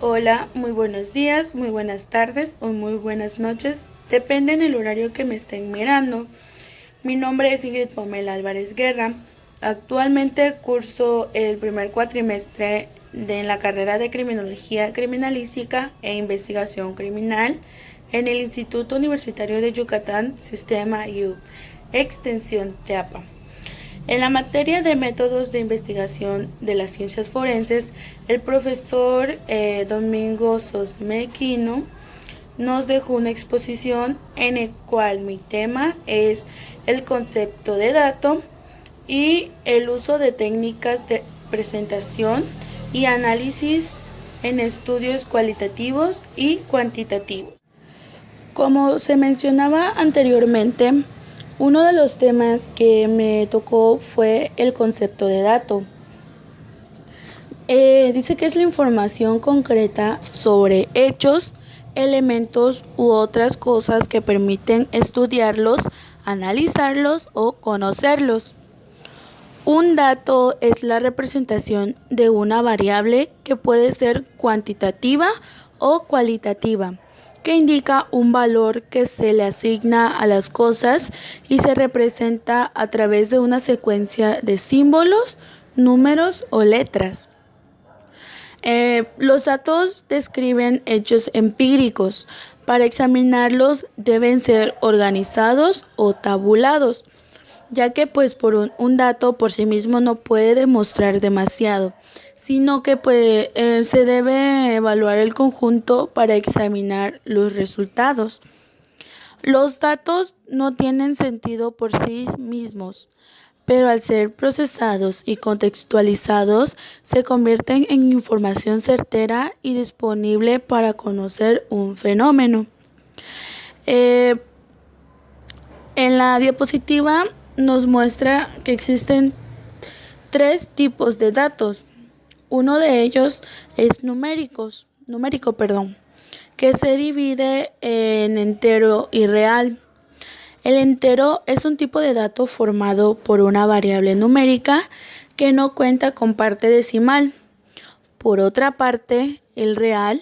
Hola, muy buenos días, muy buenas tardes o muy buenas noches, depende en el horario que me estén mirando. Mi nombre es Ingrid Pamela Álvarez Guerra. Actualmente curso el primer cuatrimestre en la carrera de Criminología Criminalística e Investigación Criminal en el Instituto Universitario de Yucatán, Sistema U, Extensión TEAPA. En la materia de métodos de investigación de las ciencias forenses, el profesor Domingo Sosmequino nos dejó una exposición en el cual mi tema es el concepto de dato y el uso de técnicas de presentación y análisis en estudios cualitativos y cuantitativos. Como se mencionaba anteriormente, uno de los temas que me tocó fue el concepto de dato. Dice que es la información concreta sobre hechos, elementos u otras cosas que permiten estudiarlos, analizarlos o conocerlos. Un dato es la representación de una variable que puede ser cuantitativa o cualitativa, que indica un valor que se le asigna a las cosas y se representa a través de una secuencia de símbolos, números o letras. Los datos describen hechos empíricos. Para examinarlos deben ser organizados o tabulados, ya que pues un dato por sí mismo no puede demostrar demasiado, sino que se debe evaluar el conjunto para examinar los resultados. Los datos no tienen sentido por sí mismos, pero al ser procesados y contextualizados se convierten en información certera y disponible para conocer un fenómeno. Eh, en la diapositiva nos muestra que existen tres tipos de datos. Uno de ellos es numérico, que se divide en entero y real. El entero es un tipo de dato formado por una variable numérica que no cuenta con parte decimal. Por otra parte, el real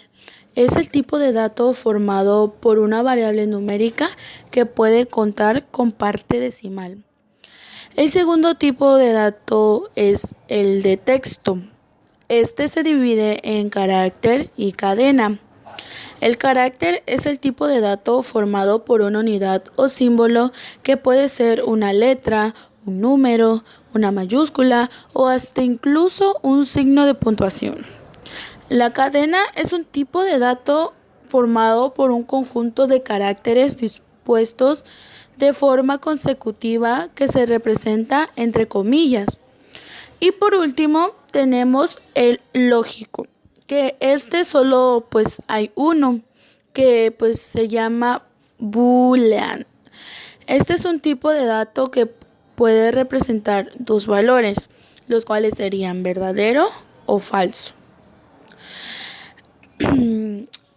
es el tipo de dato formado por una variable numérica que puede contar con parte decimal. El segundo tipo de dato es el de texto. Este se divide en carácter y cadena. El carácter es el tipo de dato formado por una unidad o símbolo que puede ser una letra, un número, una mayúscula o hasta incluso un signo de puntuación. La cadena es un tipo de dato formado por un conjunto de caracteres dispuestos de forma consecutiva que se representa entre comillas. Y por último tenemos el lógico, que solo pues hay uno, que pues se llama boolean. Este es un tipo de dato que puede representar dos valores, los cuales serían verdadero o falso.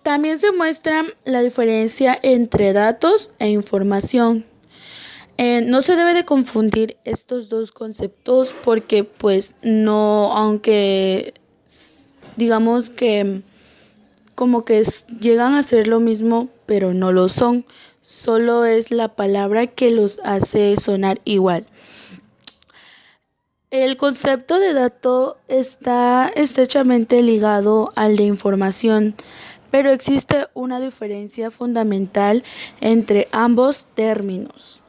También se muestra la diferencia entre datos e información. No se debe de confundir estos dos conceptos porque pues no, aunque digamos que como que llegan a ser lo mismo, pero no lo son. Solo es la palabra que los hace sonar igual. El concepto de dato está estrechamente ligado al de información, pero existe una diferencia fundamental entre ambos términos.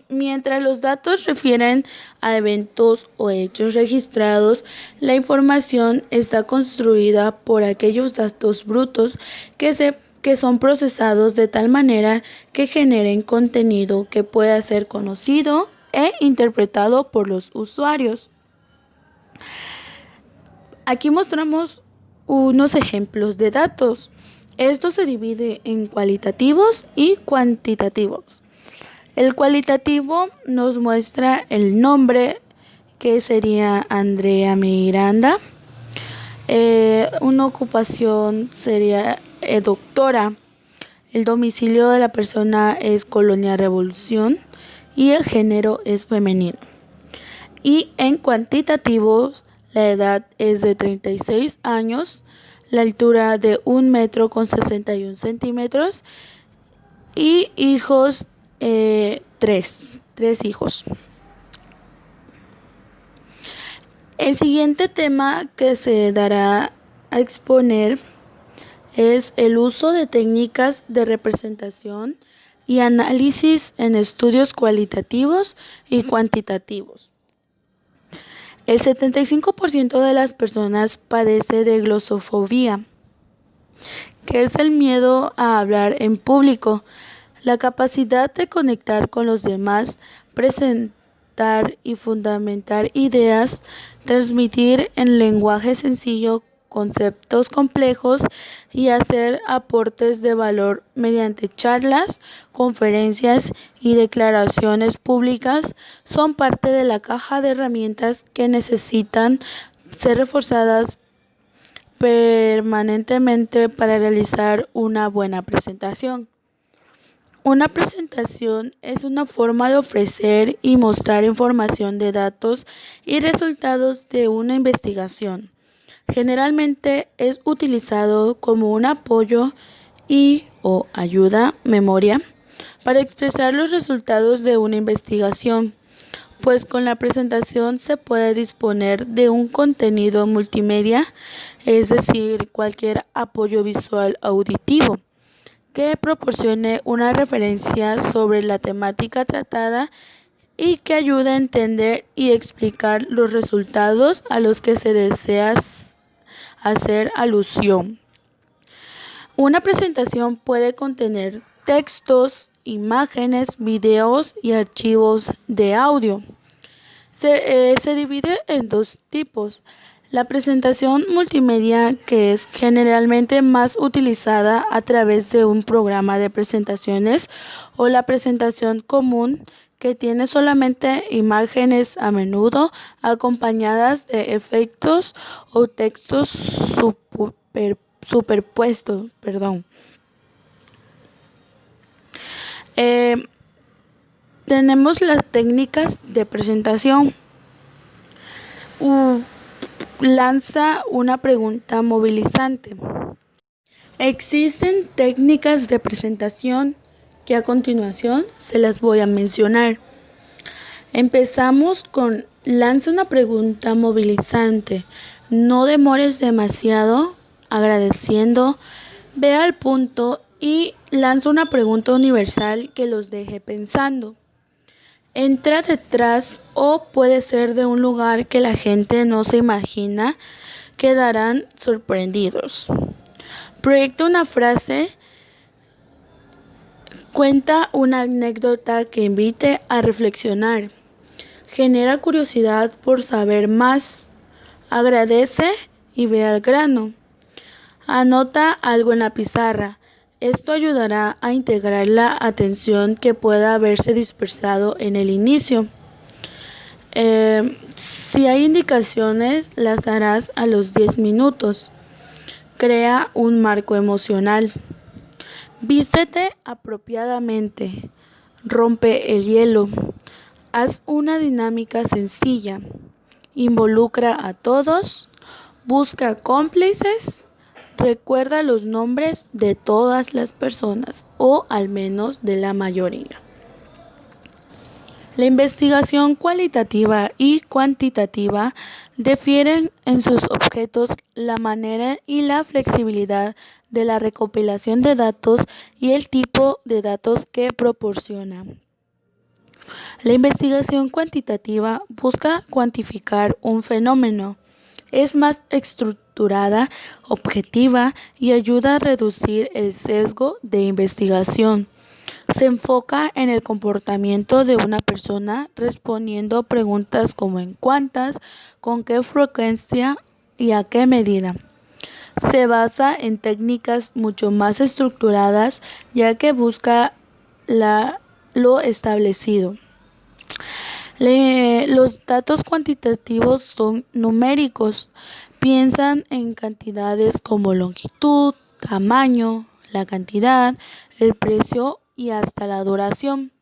Mientras los datos refieren a eventos o hechos registrados, la información está construida por aquellos datos brutos que son procesados de tal manera que generen contenido que pueda ser conocido e interpretado por los usuarios. Aquí mostramos unos ejemplos de datos. Esto se divide en cualitativos y cuantitativos. El cualitativo nos muestra el nombre, que sería Andrea Miranda. Una ocupación sería doctora. El domicilio de la persona es Colonia Revolución y el género es femenino. Y en cuantitativos, la edad es de 36 años, la altura de 1 metro con 61 centímetros y hijos, tres hijos. El siguiente tema que se dará a exponer es el uso de técnicas de representación y análisis en estudios cualitativos y cuantitativos. El 75% de las personas padece de glosofobia, que es el miedo a hablar en público, la capacidad de conectar con los demás, presentar y fundamentar ideas, transmitir en lenguaje sencillo conceptos complejos y hacer aportes de valor mediante charlas, conferencias y declaraciones públicas son parte de la caja de herramientas que necesitan ser reforzadas permanentemente para realizar una buena presentación. Una presentación es una forma de ofrecer y mostrar información de datos y resultados de una investigación. Generalmente es utilizado como un apoyo y/o ayuda, memoria, para expresar los resultados de una investigación, pues con la presentación se puede disponer de un contenido multimedia, es decir, cualquier apoyo visual auditivo que proporcione una referencia sobre la temática tratada y que ayude a entender y explicar los resultados a los que se desea hacer alusión. Una presentación puede contener textos, imágenes, videos y archivos de audio. Se divide en dos tipos. La presentación multimedia, que es generalmente más utilizada a través de un programa de presentaciones, o la presentación común, que tiene solamente imágenes, a menudo acompañadas de efectos o textos superpuestos. Tenemos las técnicas de presentación. Lanza una pregunta movilizante. Existen técnicas de presentación que a continuación se las voy a mencionar. Empezamos con lanza una pregunta movilizante. No demores demasiado, agradeciendo, ve al punto y lanza una pregunta universal que los deje pensando. Entra detrás o puede ser de un lugar que la gente no se imagina, quedarán sorprendidos. Proyecta una frase, cuenta una anécdota que invite a reflexionar. Genera curiosidad por saber más. Agradece y ve al grano. Anota algo en la pizarra. Esto ayudará a integrar la atención que pueda haberse dispersado en el inicio. Si hay indicaciones, las harás a los 10 minutos. Crea un marco emocional. Vístete apropiadamente. Rompe el hielo. Haz una dinámica sencilla. Involucra a todos. Busca cómplices. Recuerda los nombres de todas las personas, o al menos de la mayoría. La investigación cualitativa y cuantitativa difieren en sus objetos, la manera y la flexibilidad de la recopilación de datos y el tipo de datos que proporciona. La investigación cuantitativa busca cuantificar un fenómeno. Es más estructurada, objetiva y ayuda a reducir el sesgo de investigación. Se enfoca en el comportamiento de una persona respondiendo preguntas como en cuántas, con qué frecuencia y a qué medida. Se basa en técnicas mucho más estructuradas, ya que busca lo establecido. Los datos cuantitativos son numéricos. Piensan en cantidades como longitud, tamaño, la cantidad, el precio y hasta la duración.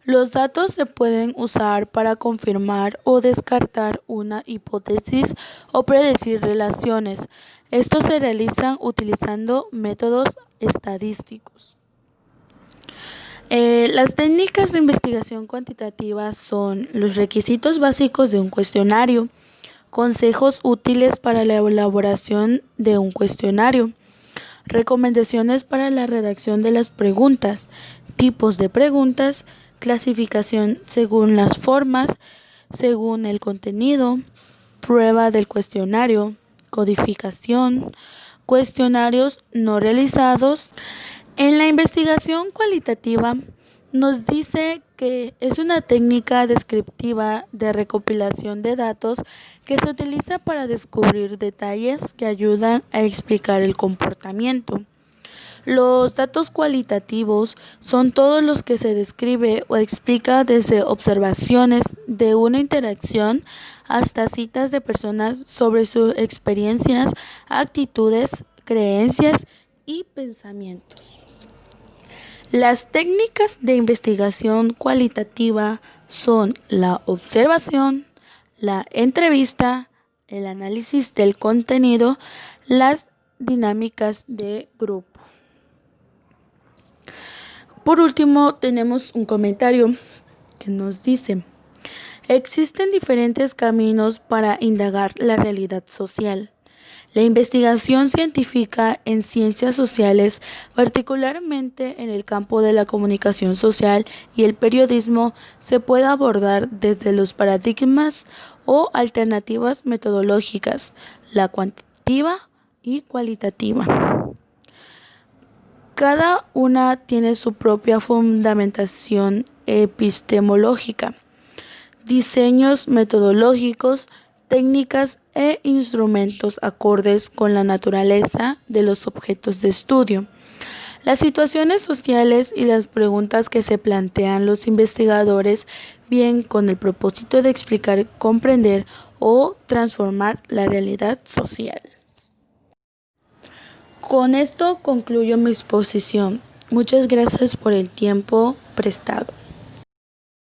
Los datos se pueden usar para confirmar o descartar una hipótesis o predecir relaciones. Estos se realizan utilizando métodos estadísticos. Las técnicas de investigación cuantitativa son los requisitos básicos de un cuestionario, consejos útiles para la elaboración de un cuestionario, recomendaciones para la redacción de las preguntas, tipos de preguntas, clasificación según las formas, según el contenido, prueba del cuestionario, codificación, cuestionarios no realizados. En la investigación cualitativa nos dice que es una técnica descriptiva de recopilación de datos que se utiliza para descubrir detalles que ayudan a explicar el comportamiento. Los datos cualitativos son todos los que se describe o explica desde observaciones de una interacción hasta citas de personas sobre sus experiencias, actitudes, creencias y pensamientos. Las técnicas de investigación cualitativa son la observación, la entrevista, el análisis del contenido, las dinámicas de grupo. Por último, tenemos un comentario que nos dice: existen diferentes caminos para indagar la realidad social. La investigación científica en ciencias sociales, particularmente en el campo de la comunicación social y el periodismo, se puede abordar desde los paradigmas o alternativas metodológicas, la cuantitativa y cualitativa. Cada una tiene su propia fundamentación epistemológica, diseños metodológicos, técnicas e instrumentos acordes con la naturaleza de los objetos de estudio, las situaciones sociales y las preguntas que se plantean los investigadores, bien con el propósito de explicar, comprender o transformar la realidad social. Con esto concluyo mi exposición. Muchas gracias por el tiempo prestado.